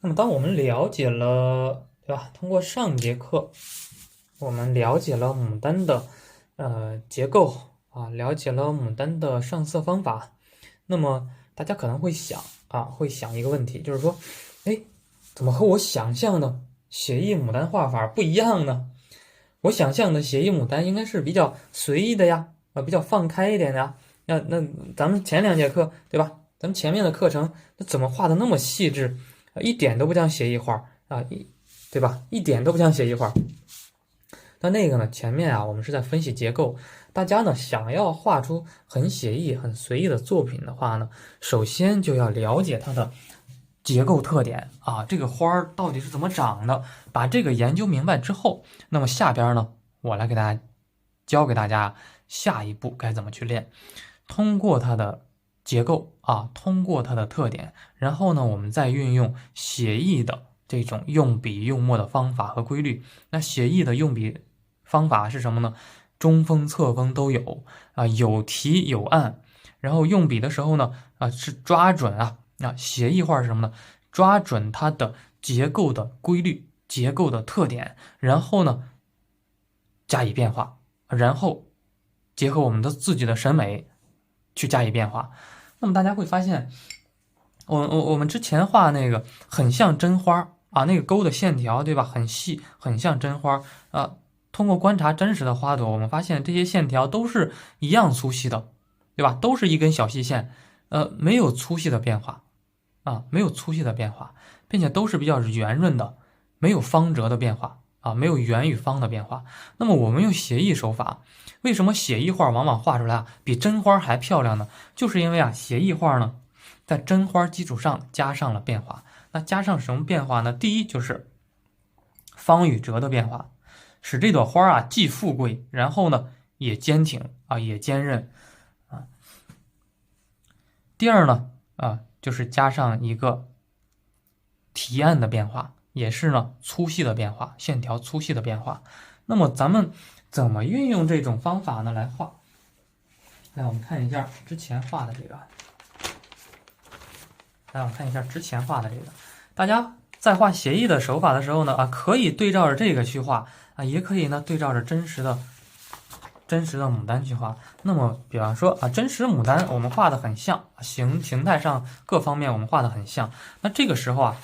那么，当我们了解了，对吧？通过上节课，我们了解了牡丹的结构啊，了解了牡丹的上色方法。那么，大家可能会想一个问题，就是说，哎，怎么和我想象的写意牡丹画法不一样呢？我想象的写意牡丹应该是比较随意的呀，比较放开一点的呀。那咱们前两节课对吧？咱们前面的课程，那怎么画的那么细致一点都不像写意画啊，对吧？一点都不像写意画。那个呢，前面啊，我们是在分析结构。大家呢想要画出很写意、很随意的作品的话呢，首先就要了解它的结构特点啊，这个花儿到底是怎么长的。把这个研究明白之后，那么下边呢，我来给大家教给大家下一步该怎么去练。通过它的结构啊，通过它的特点，然后呢，我们再运用写意的这种用笔用墨的方法和规律。那写意的用笔方法是什么呢？中锋、侧锋都有啊，有提有暗。然后用笔的时候呢，是抓准写意画是什么呢？抓准它的结构的规律、结构的特点，然后呢加以变化，然后结合我们的自己的审美去加以变化。那么大家会发现，我们之前画那个很像真花啊，那个勾的线条对吧，很细，很像真花啊。通过观察真实的花朵，我们发现这些线条都是一样粗细的，对吧？都是一根小细线，没有粗细的变化啊，没有粗细的变化，并且都是比较圆润的，没有方折的变化啊，没有圆与方的变化。那么我们用写意手法，为什么写意画往往画出来比真花还漂亮呢？就是因为写意画呢，在真花基础上加上了变化。那加上什么变化呢？第一就是方与折的变化，使这朵花既富贵，然后呢也坚挺也坚韧啊。第二呢就是加上一个提暗的变化，也是呢粗细的变化，线条粗细的变化。那么咱们怎么运用这种方法呢来画？来，我们看一下之前画的这个。来，我们看一下之前画的这个。大家在画写意的手法的时候呢，可以对照着这个去画也可以呢对照着真实的牡丹去画。那么，比方说真实牡丹我们画的很像，形态上各方面我们画的很像。那这个时候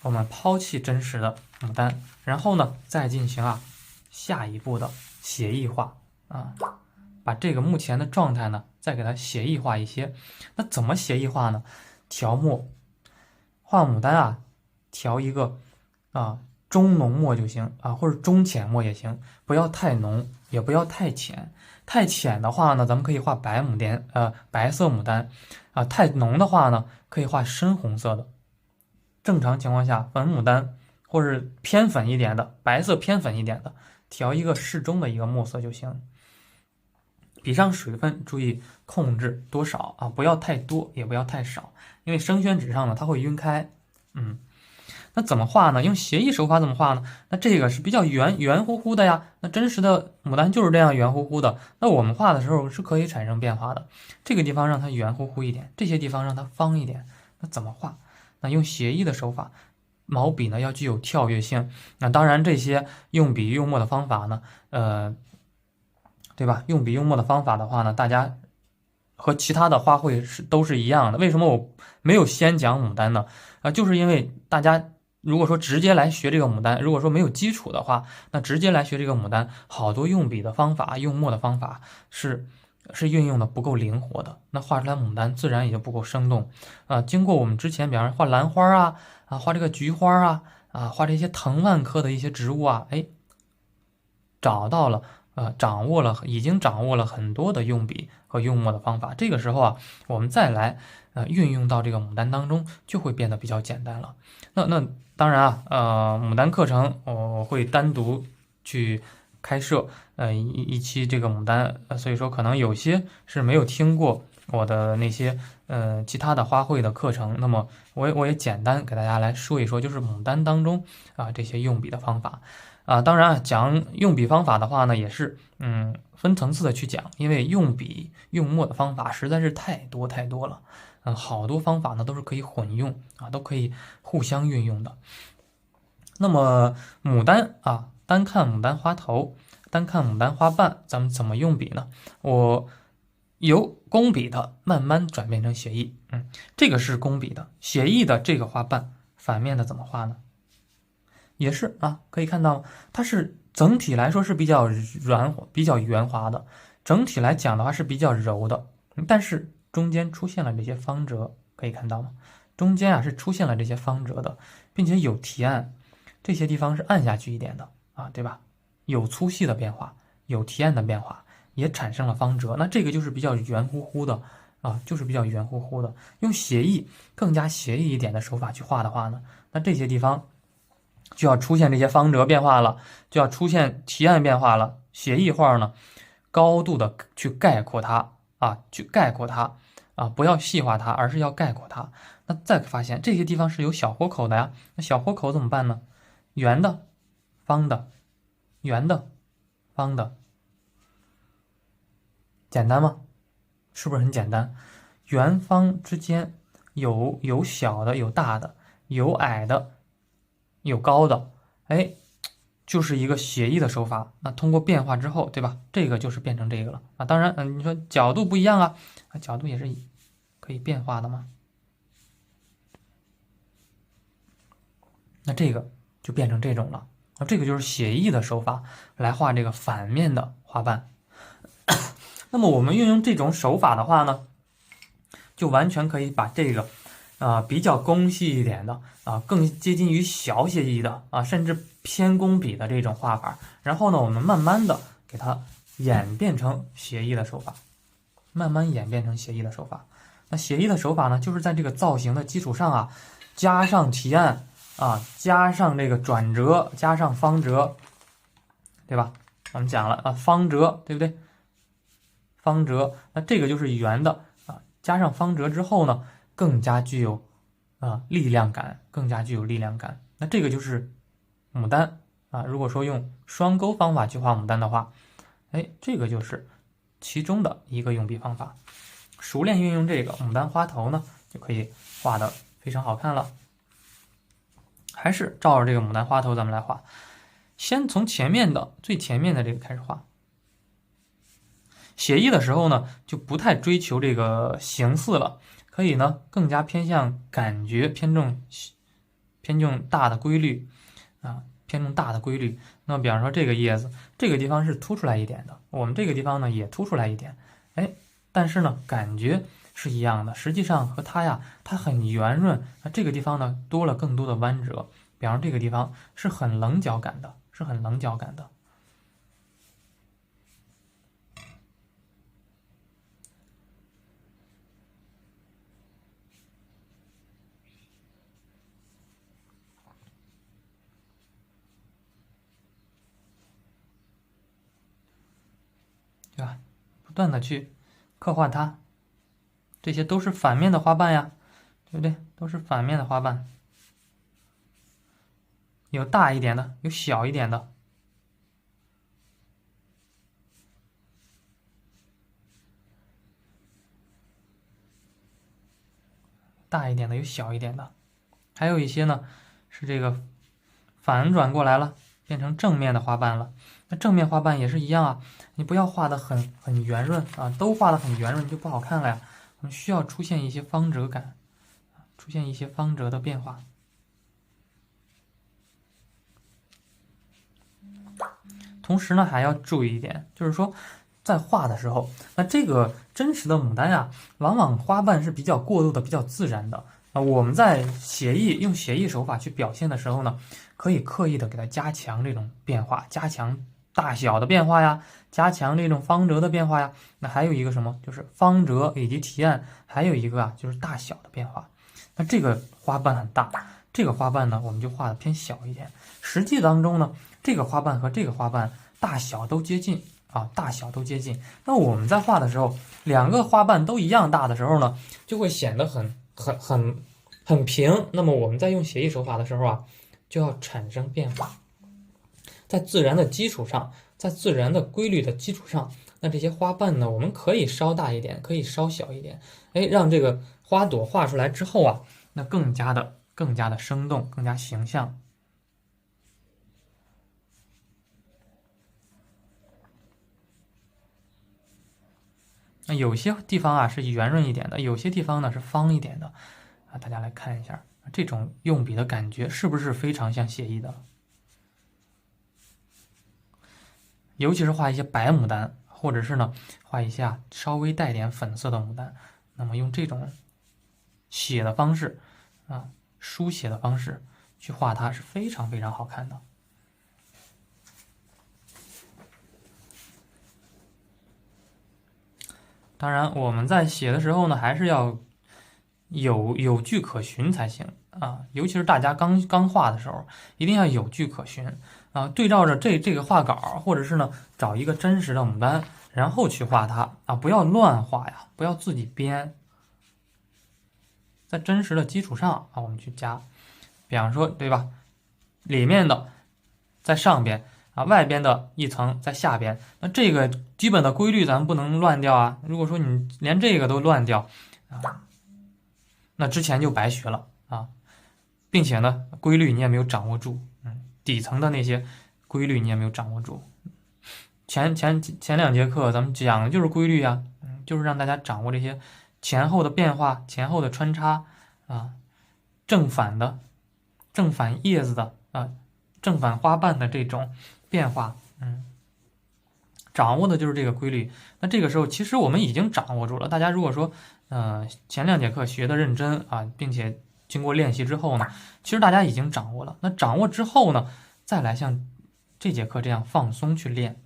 我们抛弃真实的牡丹，然后呢再进行下一步的写意画把这个目前的状态呢再给它写意化一些。那怎么写意化呢？调墨，画牡丹调一个中浓墨就行或者中浅墨也行，不要太浓，也不要太浅。太浅的话呢，咱们可以画白色牡丹太浓的话呢，可以画深红色的。正常情况下，粉牡丹或者偏粉一点的，白色偏粉一点的，调一个适中的一个墨色就行。笔上水分注意控制多少不要太多，也不要太少，因为生宣纸上呢它会晕开。那怎么画呢？用写意手法怎么画呢？那这个是比较圆乎乎的呀。那真实的牡丹就是这样圆乎乎的。那我们画的时候是可以产生变化的。这个地方让它圆乎乎一点，这些地方让它方一点。那怎么画？那用写意的手法，毛笔呢要具有跳跃性。那当然，这些用笔用墨的方法呢，对吧？用笔用墨的方法的话呢，大家和其他的花卉都是一样的。为什么我没有先讲牡丹呢？就是因为大家如果说直接来学这个牡丹，如果说没有基础的话，那直接来学这个牡丹，好多用笔的方法、用墨的方法是运用的不够灵活的，那画出来牡丹自然也就不够生动。经过我们之前，比方说画兰花画这个菊花画这些藤蔓科的一些植物已经掌握了很多的用笔和用墨的方法。这个时候我们再来运用到这个牡丹当中，就会变得比较简单了。那当然牡丹课程我会单独去开设一期这个牡丹，所以说可能有些是没有听过我的那些其他的花卉的课程，那么我也简单给大家来说一说，就是牡丹当中这些用笔的方法。当然讲用笔方法的话呢，也是分层次的去讲，因为用笔用墨的方法实在是太多了好多方法呢都是可以混用啊，都可以互相运用的。那么牡丹啊，单看牡丹花头，单看牡丹花瓣，咱们怎么用笔呢？我由工笔的慢慢转变成写意，这个是工笔的，写意的这个花瓣反面的怎么画呢？也是啊，可以看到它是整体来说是比较圆滑的，整体来讲的话是比较柔的，但是中间出现了这些方折，可以看到吗？中间啊是出现了这些方折的，并且有提按，这些地方是按下去一点的啊，对吧？有粗细的变化，有提按的变化，也产生了方折，那这个就是比较圆乎乎的啊，就是比较圆乎乎的。用写意更加写意一点的手法去画的话呢，那这些地方就要出现这些方折变化了，就要出现提按变化了。写意画呢，高度的去概括它啊，去概括它啊，不要细化它，而是要概括它。那再发现这些地方是有小豁口的呀，那小豁口怎么办呢？圆的、方的、圆的、方的，简单吗？是不是很简单？圆方之间有小的，有大的，有矮的，有高的，哎，就是一个写意的手法。那通过变化之后，对吧？这个就是变成这个了啊。当然，你说角度不一样啊，角度也是可以变化的嘛。那这个就变成这种了啊，这个就是写意的手法来画这个反面的花瓣。那么我们运用这种手法的话呢，就完全可以把这个比较工细一点的更接近于小写意的甚至偏工笔的这种画法，然后呢，我们慢慢的给它演变成写意的手法，慢慢演变成写意的手法。那写意的手法呢，就是在这个造型的基础上加上提按加上这个转折，加上方折，对吧？我们讲了方折，对不对？方折，那这个就是圆的加上方折之后呢，更加具有力量感，更加具有力量感。那这个就是牡丹如果说用双钩方法去画牡丹的话，哎，这个就是其中的一个用笔方法。熟练运用这个牡丹花头呢，就可以画的非常好看了。还是照着这个牡丹花头咱们来画，先从最前面的这个开始画。写意的时候呢，就不太追求这个形似了，可以呢更加偏向感觉，偏重大的规律偏重大的规律。那么比方说这个叶子，这个地方是凸出来一点的，我们这个地方呢也凸出来一点，哎，但是呢感觉是一样的，实际上和它很圆润，那这个地方呢多了更多的弯折，比方说这个地方是很棱角感的，是很棱角感的。对吧？不断的去刻画它，这些都是反面的花瓣呀，对不对？都是反面的花瓣，有大一点的，有小一点的。大一点的，有小一点的，还有一些呢是这个反转过来了，变成正面的花瓣了。那正面花瓣也是一样你不要画的很圆润都画的很圆润就不好看了呀。我们需要出现一些方折感，出现一些方折的变化。同时呢，还要注意一点，就是说在画的时候，那这个真实的牡丹往往花瓣是比较过渡的，比较自然的我们在用写意手法去表现的时候呢，可以刻意的给它加强这种变化，加强大小的变化呀，加强这种方折的变化呀。那还有一个什么，就是方折以及提按，还有一个就是大小的变化。那这个花瓣很大，这个花瓣呢，我们就画的偏小一点。实际当中呢，这个花瓣和这个花瓣大小都接近大小都接近。那我们在画的时候，两个花瓣都一样大的时候呢，就会显得很平。那么我们在用写意手法的时候就要产生变化，在自然的基础上，在自然的规律的基础上，那这些花瓣呢，我们可以稍大一点，可以稍小一点，哎，让这个花朵画出来之后啊，那更加的生动，更加形象。那有些地方啊是圆润一点的，有些地方呢是方一点的，啊，大家来看一下，这种用笔的感觉是不是非常像写意的？尤其是画一些白牡丹，或者是呢画一些稍微带点粉色的牡丹，那么用这种写的方式啊，书写的方式去画它是非常非常好看的。当然，我们在写的时候呢，还是要有据可循才行啊。尤其是大家刚画的时候，一定要有据可循啊。对照着这个画稿，或者是呢找一个真实的牡丹，然后去画它啊，不要乱画呀，不要自己编。在真实的基础上啊，我们去加，比方说对吧，里面的在上边。啊，外边的一层在下边，那这个基本的规律咱们不能乱掉啊。如果说你连这个都乱掉啊，那之前就白学了啊，并且呢，规律你也没有掌握住，底层的那些规律你也没有掌握住。前两节课咱们讲的就是规律啊，就是让大家掌握这些前后的变化、前后的穿插啊，正反叶子的啊，正反花瓣的这种变化，掌握的就是这个规律。那这个时候其实我们已经掌握住了。大家如果说，前两节课学的认真啊，并且经过练习之后呢，其实大家已经掌握了。那掌握之后呢，再来像这节课这样放松去练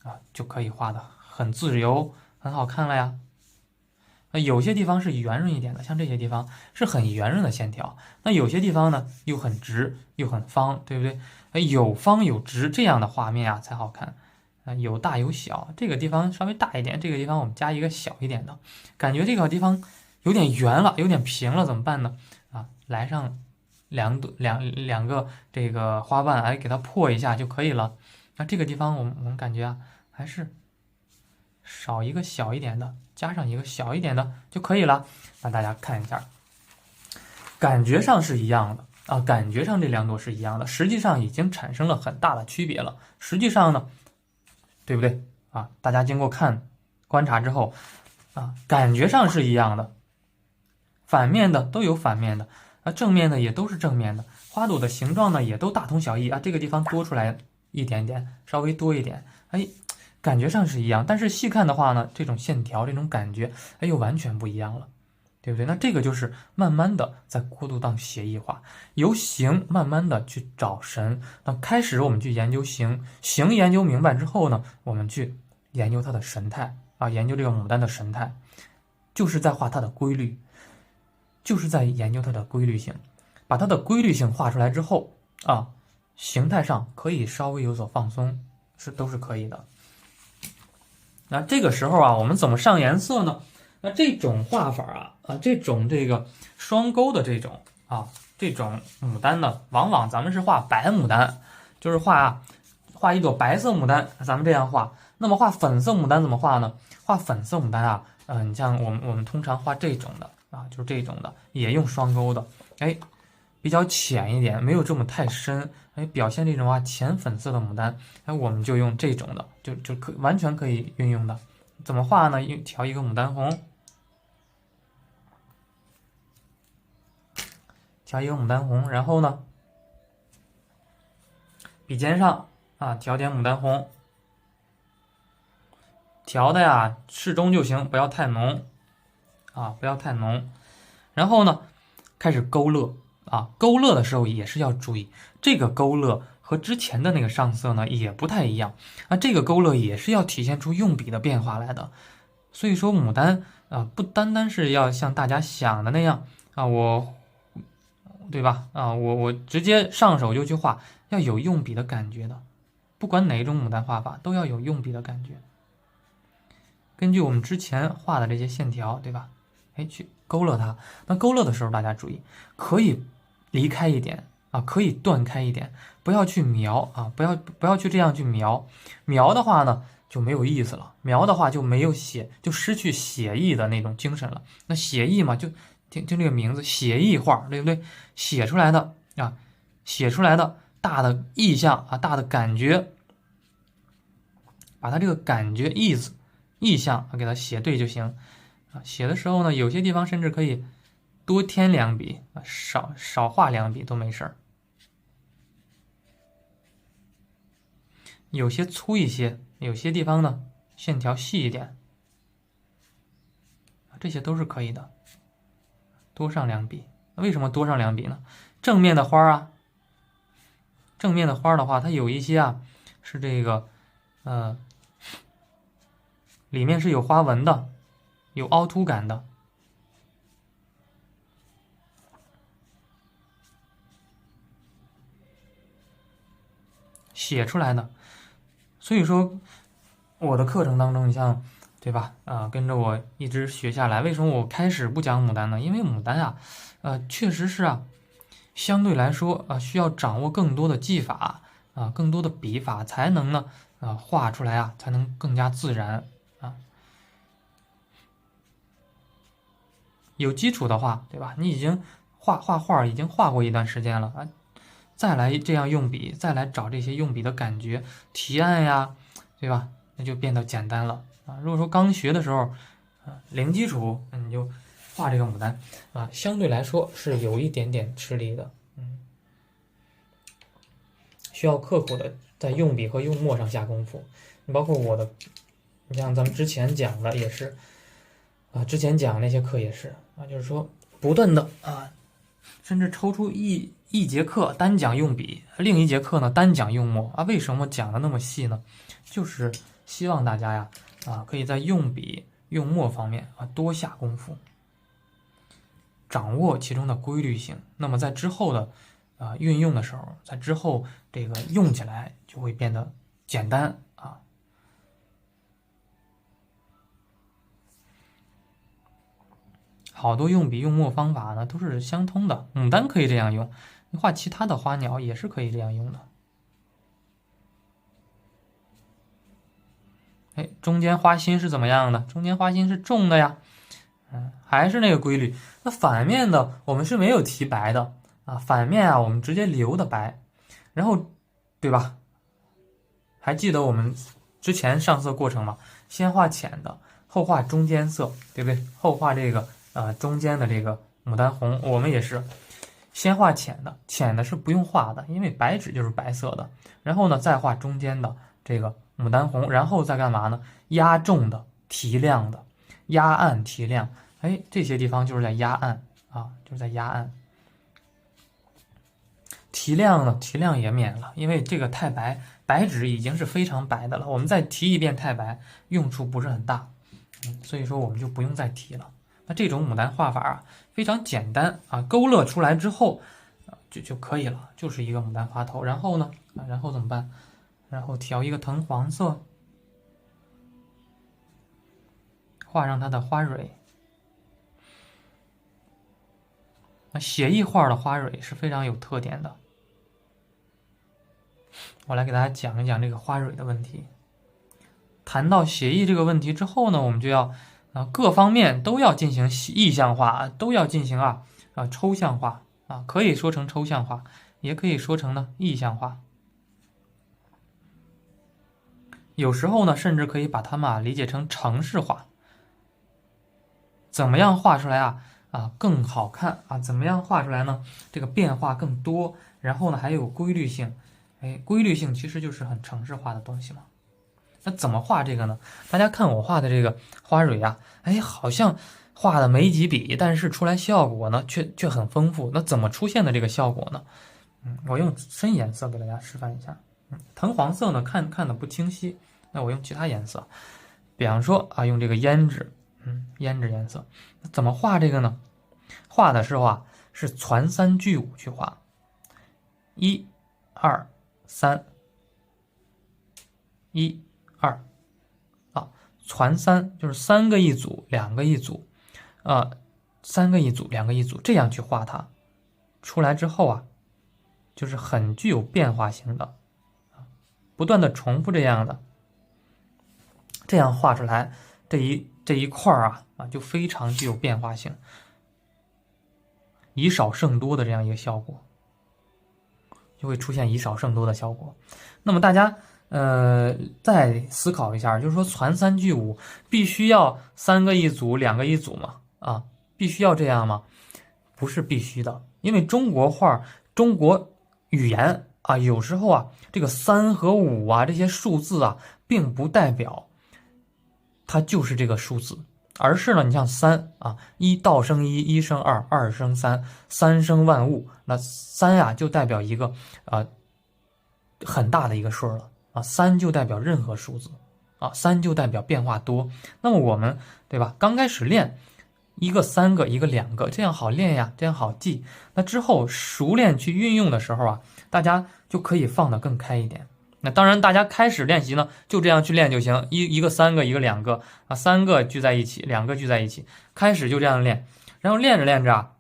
啊，就可以画的很自由、很好看了呀。有些地方是圆润一点的，像这些地方是很圆润的线条。那有些地方呢又很直又很方，对不对？有方有直这样的画面啊才好看。有大有小，这个地方稍微大一点，这个地方我们加一个小一点的，感觉这个地方有点圆了，有点平了，怎么办呢？啊，来上两个这个花瓣，哎，给它破一下就可以了。那这个地方我们感觉啊，还是少一个小一点的，加上一个小一点的就可以了。让大家看一下，感觉上是一样的啊，感觉上这两朵是一样的，实际上已经产生了很大的区别了。实际上呢，对不对啊？大家经过观察之后啊，感觉上是一样的，反面的都有反面的啊，正面的也都是正面的，花朵的形状呢也都大同小异啊。这个地方多出来一点点，稍微多一点，哎，感觉上是一样，但是细看的话呢，这种线条这种感觉，哎，又完全不一样了。对不对？那这个就是慢慢的在过渡到写意化，由形慢慢的去找神。那开始我们去研究形，形研究明白之后呢，我们去研究它的神态啊，研究这个牡丹的神态，就是在画它的规律，就是在研究它的规律性。把它的规律性画出来之后啊，形态上可以稍微有所放松，都是可以的。那这个时候啊，我们怎么上颜色呢？那这种画法这种这个双钩的这种牡丹呢，往往咱们是画白牡丹，就是画一朵白色牡丹，咱们这样画。那么画粉色牡丹怎么画呢？画粉色牡丹你像我们通常画这种的就是这种的，也用双钩的，哎，比较浅一点，没有这么太深，哎，表现这种浅粉色的牡丹，哎，我们就用这种的，就完全可以运用的。怎么画呢？调一个牡丹红。调一个牡丹红，然后呢，笔尖上调点牡丹红，调的适中就行，不要太浓不要太浓。然后呢，开始勾勒勾勒的时候也是要注意，这个勾勒和之前的那个上色呢也不太一样这个勾勒也是要体现出用笔的变化来的。所以说牡丹不单单是要像大家想的那样对吧？我直接上手就去画，要有用笔的感觉的。不管哪一种牡丹画法，都要有用笔的感觉。根据我们之前画的这些线条，对吧？哎，去勾勒它。那勾勒的时候，大家注意，可以离开一点可以断开一点，不要去描不要去这样去描。描的话呢，就没有意思了，描的话就没有写，就失去写意的那种精神了。那写意嘛，就听这个名字，写意画，对不对？写出来的啊，写出来的大的意象啊，大的感觉，把它这个感觉意象给它写对就行啊。写的时候呢，有些地方甚至可以多添2笔啊，少画2笔都没事儿。有些粗一些，有些地方呢线条细一点，这些都是可以的。多上2笔，为什么多上2笔呢？正面的花啊，正面的花的话，它有一些啊是这个里面是有花纹的，有凹凸感的。写出来的，所以说我的课程当中，你像对吧？跟着我一直学下来，为什么我开始不讲牡丹呢？因为牡丹啊，确实是啊，相对来说啊，需要掌握更多的技法啊，更多的笔法，才能呢画出来啊，才能更加自然啊。有基础的话，对吧？你已经画画已经画过一段时间了啊，再来这样用笔，再来找这些用笔的感觉、提按呀，对吧？那就变得简单了啊。如果说刚学的时候零基础，那你就画这个牡丹啊，相对来说是有一点点吃力的，需要刻苦的在用笔和用墨上下功夫。你包括我的，你像咱们之前讲的也是啊，之前讲那些课也是啊，就是说不断的啊，甚至抽出一节课单讲用笔，另一节课呢单讲用墨啊。为什么讲的那么细呢？就是希望大家呀可以在用笔用墨方面啊多下功夫，掌握其中的规律性。那么在之后的运用的时候，在之后这个用起来就会变得简单啊。好多用笔用墨方法呢都是相通的，牡丹可以这样用，你画其他的花鸟也是可以这样用的。哎，中间花心是怎么样的？中间花心是重的呀，还是那个规律。那反面的我们是没有提白的啊，反面啊我们直接留的白，然后对吧？还记得我们之前上色过程吗？先画浅的，后画中间色，对不对？后画这个中间的这个牡丹红，我们也是先画浅的，浅的是不用画的，因为白纸就是白色的。然后呢，再画中间的这个牡丹红，然后再干嘛呢？压重的、提亮的，压暗提亮。哎，这些地方就是在压暗啊，就是在压暗。提亮呢，提亮也免了，因为这个太白，白纸已经是非常白的了，我们再提一遍太白，用处不是很大，所以说我们就不用再提了。那这种牡丹画法啊，非常简单啊，勾勒出来之后就可以了，就是一个牡丹花头。然后呢，然后怎么办？然后调一个藤黄色，画上它的花蕊。那写意画的花蕊是非常有特点的。我来给大家讲一讲这个花蕊的问题。谈到写意这个问题之后呢，我们就要各方面都要进行意象化，都要进行抽象化啊，可以说成抽象化，也可以说成呢意象化。有时候呢，甚至可以把它们理解成程式化。怎么样画出来更好看啊？怎么样画出来呢？这个变化更多，然后呢还有规律性。哎，规律性其实就是很程式化的东西嘛。那怎么画这个呢？大家看我画的这个花蕊啊，哎，好像画的没几笔，但是出来效果呢却很丰富。那怎么出现的这个效果呢？我用深颜色给大家示范一下。藤黄色呢看的不清晰，那我用其他颜色，比方说用这个胭脂，胭脂颜色。那怎么画这个呢？画的时候是攒3聚5去画，1、2、3，1、2攒3就是3个一组，2个一组，3个一组，2个一组，这样去画它，出来之后就是很具有变化性的，不断的重复这样的。这样画出来，这一块就非常具有变化性，以少胜多的这样一个效果，就会出现以少胜多的效果。那么大家再思考一下，就是说传3聚5必须要3个一组2个一组吗？必须要这样吗？不是必须的，因为中国画、中国语言有时候这个3和5这些数字并不代表它就是这个数字，而是呢，你像3一道生一，一生二，二生三，三生万物。那3就代表一个很大的一个数了3就代表任何数字3就代表变化多。那么我们对吧？刚开始练一个3个，一个2个，这样好练呀，这样好记。那之后熟练去运用的时候大家就可以放得更开一点。那当然，大家开始练习呢，就这样去练就行。一个3个，一个2个3个聚在一起，2个聚在一起，开始就这样练。然后练着练着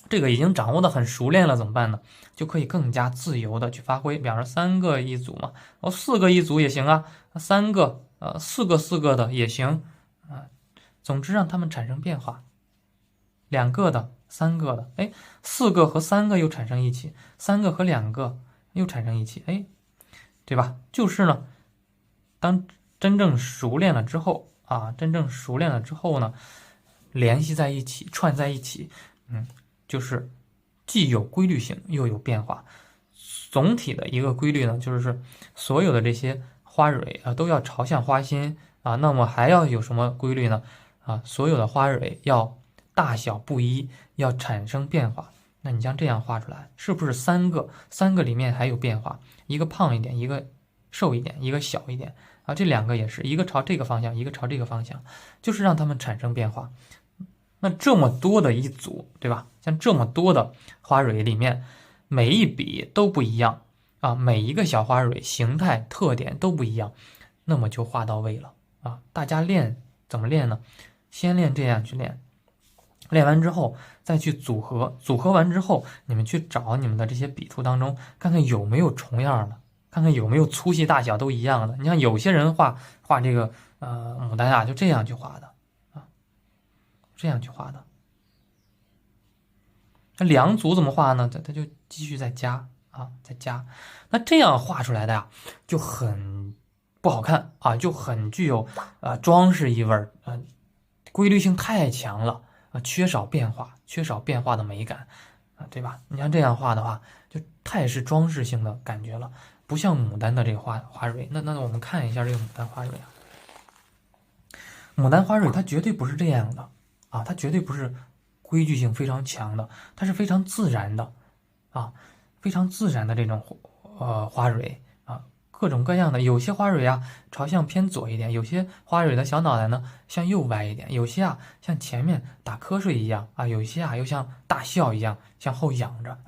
这个已经掌握的很熟练了，怎么办呢？就可以更加自由的去发挥。比方说3个一组嘛，4个一组也行3个4个4个的也行总之让它们产生变化。2个的3个的4个和3个又产生一起，3个和2个又产生一起对吧？就是呢，当真正熟练了之后呢，联系在一起，串在一起，就是既有规律性又有变化。总体的一个规律呢，就是所有的这些花蕊都要朝向花心那么还要有什么规律呢？所有的花蕊要大小不一，要产生变化。那你像这样画出来，是不是3个里面还有变化？一个胖一点，一个瘦一点，一个小一点这2个也是一个朝这个方向，一个朝这个方向，就是让它们产生变化。那这么多的一组，对吧？像这么多的花蕊里面，每一笔都不一样每一个小花蕊形态特点都不一样，那么就画到位了大家练怎么练呢？先练这样去练，练完之后再去组合，组合完之后你们去找你们的这些笔触当中，看看有没有重样的，看看有没有粗细大小都一样的。你像有些人画这个牡丹就这样去画的这样去画的。那2组怎么画呢？它就继续再加再加。那这样画出来的就很不好看就很具有装饰意味规律性太强了缺少变化的美感对吧？你像这样画的话，就太是装饰性的感觉了，不像牡丹的这个花蕊。那我们看一下这个牡丹花蕊牡丹花蕊它绝对不是这样的它绝对不是规矩性非常强的，它是非常自然的非常自然的这种花蕊各种各样的。有些花蕊朝向偏左一点，有些花蕊的小脑袋呢向右歪一点，有些像前面打瞌睡一样有些又像大笑一样向后仰着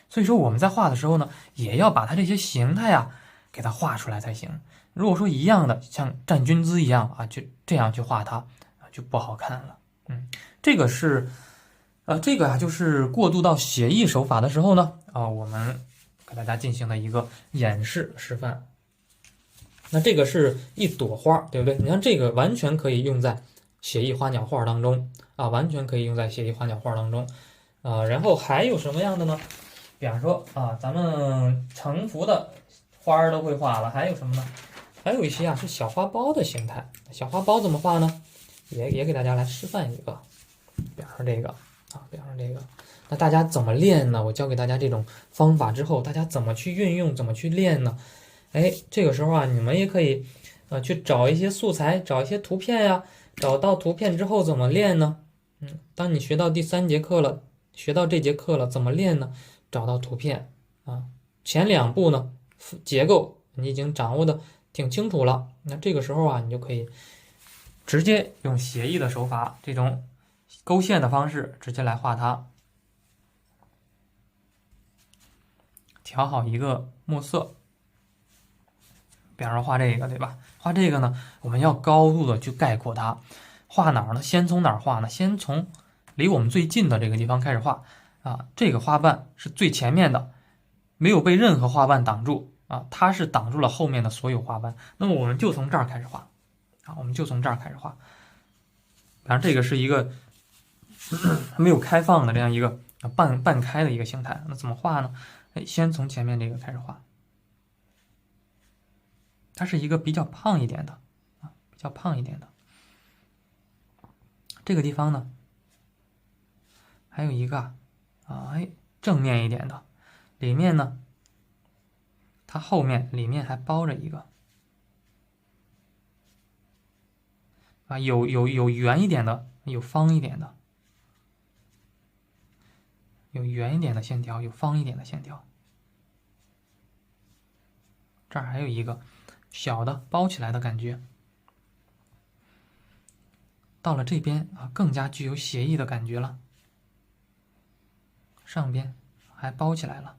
所以说我们在画的时候呢，也要把它这些形态给它画出来才行。如果说一样的像站军姿一样就这样去画它就不好看了。这个是这个就是过渡到写意手法的时候呢我们给大家进行的一个演示示范。那这个是一朵花，对不对？你看这个完全可以用在写意花鸟画当中完全可以用在写意花鸟画当中然后还有什么样的呢？比方说咱们成幅的花儿都会画了，还有什么呢？还有一些是小花苞的形态。小花苞怎么画呢？也给大家来示范一个，比方说这个比方说这个。那大家怎么练呢？我教给大家这种方法之后，大家怎么去运用，怎么去练呢？这个时候你们也可以去找一些素材，找一些图片呀。找到图片之后怎么练呢？当你学到第3节课了，学到这节课了，怎么练呢？找到图片前2步呢结构你已经掌握的挺清楚了，那这个时候你就可以直接用写意的手法，这种勾线的方式直接来画它。调好一个墨色，比方说画这个，对吧？画这个呢，我们要高度的去概括它。画哪儿呢？先从哪儿画呢？先从离我们最近的这个地方开始画这个花瓣是最前面的，没有被任何花瓣挡住它是挡住了后面的所有花瓣。那么我们就从这儿开始画啊，我们就从这儿开始画。当然，这个是一个没有开放的这样一个半开的一个形态。那怎么画呢？先从前面这个开始画，它是一个比较胖一点的啊，比较胖一点的。这个地方呢，还有一个正面一点的，里面呢，它后面里面还包着一个啊，有圆一点的，有方一点的，有圆一点的线条，有方一点的线条。这儿还有一个小的包起来的感觉。到了这边啊，更加具有写意的感觉了。上边还包起来了，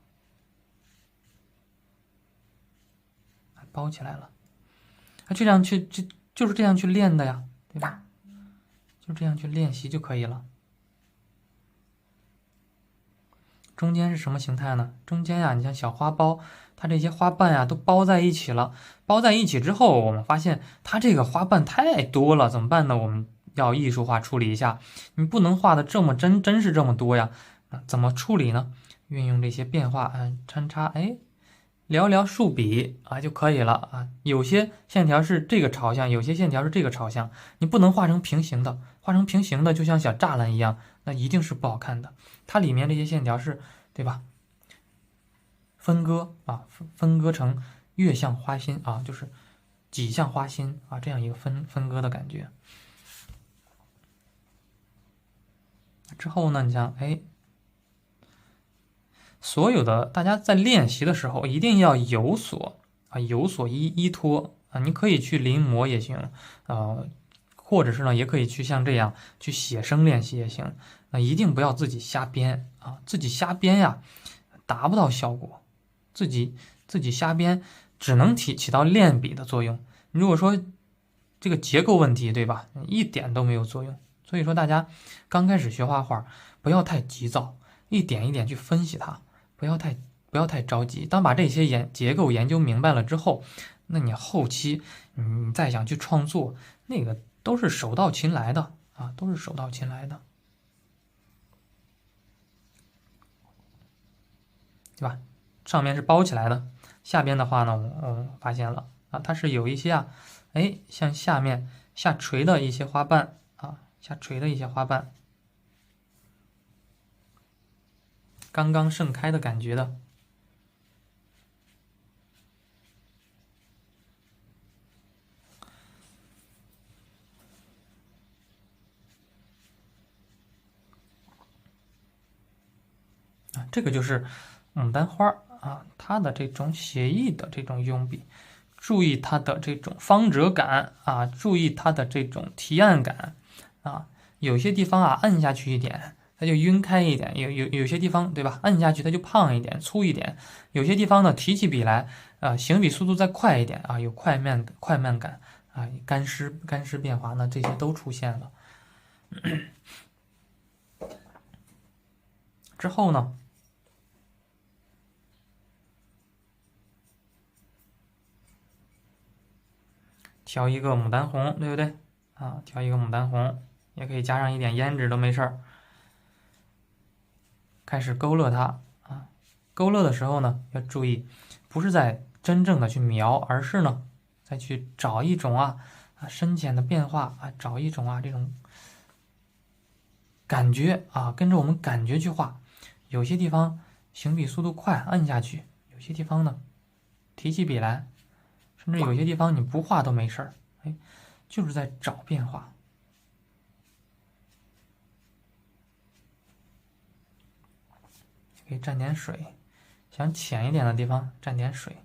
还包起来了。这样就是这样去练的呀，对吧？就这样去练习就可以了。中间是什么形态呢？中间呀，你像小花苞，它这些花瓣呀都包在一起了。包在一起之后，我们发现它这个花瓣太多了，怎么办呢？我们要艺术化处理一下。你不能画的这么真是这么多呀？怎么处理呢？运用这些变化，穿插，寥寥数笔啊就可以了啊。有些线条是这个朝向，有些线条是这个朝向，你不能画成平行的，画成平行的就像小栅栏一样，那一定是不好看的。它里面这些线条是，对吧？分割啊，分割成月相花心啊，就是几项花心啊，这样一个分割的感觉。之后呢，你像所有的大家在练习的时候一定要有所依托啊，你可以去临摹也行或者是呢也可以去像这样去写生练习也行，一定不要自己瞎编啊，自己瞎编呀达不到效果，自己瞎编只能起到练笔的作用。如果说这个结构问题，对吧，一点都没有作用。所以说大家刚开始学画画不要太急躁，一点一点去分析它，不要太着急。当把这些结构研究明白了之后，那你后期你再想去创作，那个都是手到擒来的啊，都是手到擒来的，对吧？上面是包起来的，下边的话呢，我发现了啊，它是有一些像下面下垂的一些花瓣啊，下垂的一些花瓣，刚刚盛开的感觉的。这个就是牡丹花啊，它的这种写意的这种用笔，注意它的这种方折感啊，注意它的这种提按感啊，有些地方摁下去一点，它就晕开一点；有些地方，对吧？摁下去它就胖一点、粗一点；有些地方呢，提起笔来行笔速度再快一点啊，有快慢感啊，干湿变化呢，这些都出现了。之后呢？调一个牡丹红，对不对啊？调一个牡丹红，也可以加上一点胭脂都没事儿。开始勾勒它啊，勾勒的时候呢，要注意，不是在真正的去描，而是呢，再去找一种深浅的变化啊，找一种这种感觉啊，跟着我们感觉去画。有些地方行笔速度快，按下去；有些地方呢，提起笔来。甚至有些地方你不画都没事儿，就是在找变化。可以蘸点水，想浅一点的地方蘸点水。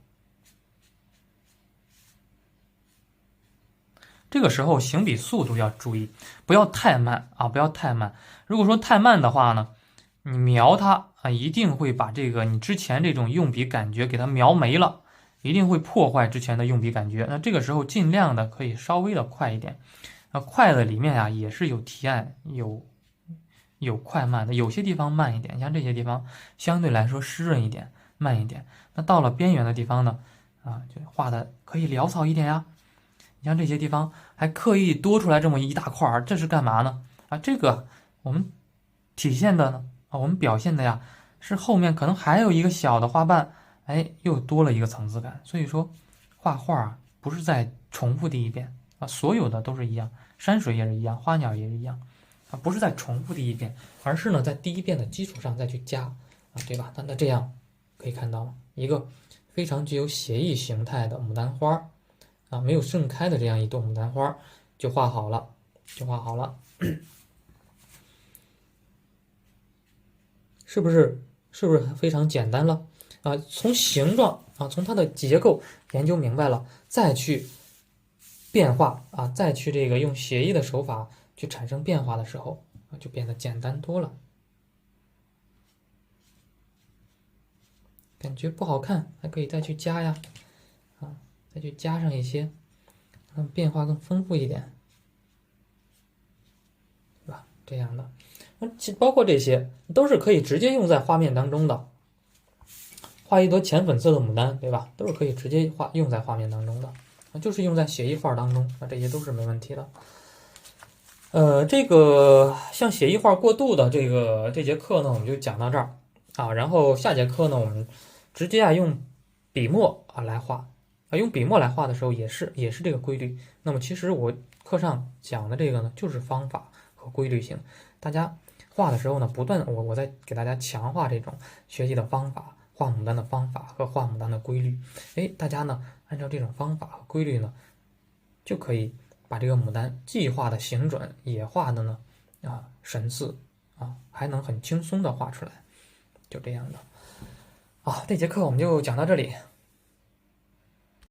这个时候行笔速度要注意，不要太慢啊，不要太慢。如果说太慢的话呢，你描它一定会把这个你之前这种用笔感觉给它描没了。一定会破坏之前的用笔感觉。那这个时候尽量的可以稍微的快一点。那快的里面也是有提按，有快慢的，有些地方慢一点，像这些地方相对来说湿润一点，慢一点。那到了边缘的地方呢，就画的可以潦草一点呀，你像这些地方还刻意多出来这么一大块儿，这是干嘛呢？啊，这个我们体现的呢，啊，我们表现的呀，是后面可能还有一个小的花瓣，哎，又多了一个层次感。所以说，画画啊，不是在重复第一遍啊，所有的都是一样，山水也是一样，花鸟也是一样，啊，不是在重复第一遍，而是呢在第一遍的基础上再去加，啊，对吧？那这样可以看到一个非常具有写意形态的牡丹花啊，没有盛开的这样一朵牡丹花就画好了，就画好了。是不是非常简单了啊？从形状啊，从它的结构研究明白了，再去变化啊，再去这个用写意的手法去产生变化的时候啊，就变得简单多了。感觉不好看，还可以再去加呀，啊，再去加上一些，让变化更丰富一点，对吧？这样的，包括这些都是可以直接用在画面当中的。画一朵浅粉色的牡丹，对吧？都是可以直接用在画面当中的，就是用在写意画当中，这些都是没问题的。这个像写意画过渡的这节课呢，我们就讲到这儿啊。然后下节课呢，我们直接用笔墨来画啊，用笔墨来画的时候也是这个规律。那么其实我课上讲的这个呢，就是方法和规律性。大家画的时候呢，不断我在给大家强化这种学习的方法。画牡丹的方法和画牡丹的规律，哎，大家呢按照这种方法和规律呢，就可以把这个牡丹既画的形准，也画的呢神似啊，还能很轻松的画出来，就这样的啊。这节课我们就讲到这里。